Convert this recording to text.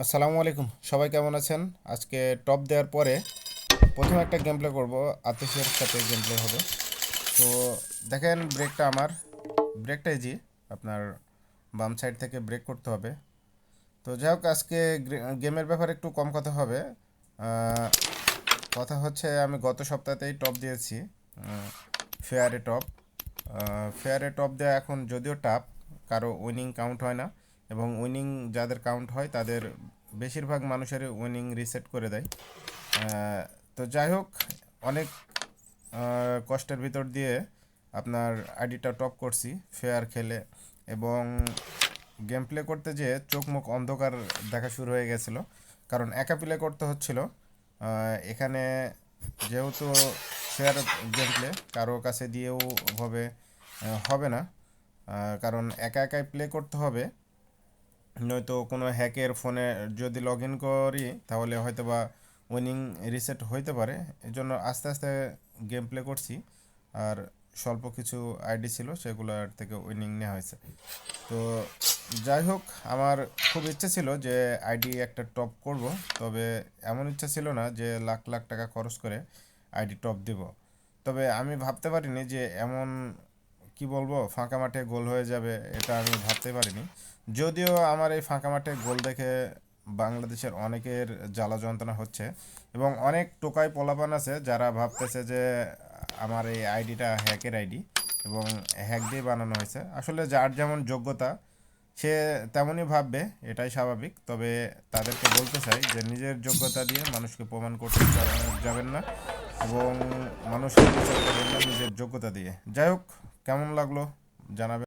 আসসালামু আলাইকুম, সবাই কেমন আছেন? আজকে টপ দেওয়ার পরে প্রথমে একটা গেম প্লে করবো। আতিশের সাথে গেম প্লে হবে। তো দেখেন ব্রেকটা আমার, ব্রেকটা ইজি। আপনার বাম সাইড থেকে ব্রেক করতে হবে। তো যাই হোক, আজকে গেমের ব্যাপারে একটু কম কথা হবে। আহ, কথা হচ্ছে, আমি গত সপ্তাহতেই টপ দিয়েছি, ফেয়ারে টপ। ফেয়ারে টপ দেওয়া এখন যদিও টাফ, কারো উইনিং কাউন্ট হয় না, এবং উইনিং যাদের কাউন্ট হয় তাদের বেশিরভাগ মানুষের উইনিং রিসেট করে দেয়। আহ, তো যাই হোক, অনেক কষ্টের ভিতর দিয়ে আপনার আইডিটা টপ করছি ফেয়ার খেলে, এবং গেম প্লে করতে যেয়ে চোখ মুখ অন্ধকার দেখা শুরু হয়ে গেছিলো, কারণ একা প্লে করতে হচ্ছিল। এখানে যেহেতু ফেয়ার গেম প্লে, কারো কাছে দিয়েও হবে হবে না, কারণ একা একাই প্লে করতে হবে। নয়তো কোনো হ্যাকের ফোনে যদি লগ ইন করি তাহলে হয়তো বা উইনিং রিসেট হইতে পারে। এই জন্য আস্তে আস্তে গেম প্লে করছি, আর স্বল্প কিছু আইডি ছিল সেগুলোর থেকে উইনিং নেওয়া হয়েছে। তো যাই হোক, আমার খুব ইচ্ছে ছিল যে আইডি একটা টপ করব, তবে এমন ইচ্ছা ছিল না যে লাখ লাখ টাকা খরচ করে আইডি টপ দেব। তবে আমি ভাবতে পারিনি যে এমন, কি বলবো, ফাঁকা মাঠে গোল হয়ে যাবে, এটা আমি ভাবতে পারিনি। যদিও আমার এই ফাঁকা মাঠে গোল দেখে বাংলাদেশের অনেকের জ্বালা যন্ত্রণা হচ্ছে, এবং অনেক টোকাই পোলাপান আছে যারা ভাবতেছে যে আমার এই আইডিটা হ্যাকের আইডি, এবং হ্যাক দিয়ে বানানো হয়েছে। আসলে যার যেমন যোগ্যতা সে তেমনই ভাববে, এটাই স্বাভাবিক। তবে তাদেরকে বলতে চাই যে নিজের যোগ্যতা দিয়ে মানুষকে প্রমাণ করতে যাবেন না, এবং মানুষকে বিচার করবেন না নিজের যোগ্যতা দিয়ে। যাই হোক, কেমন লাগলো জানাবেন।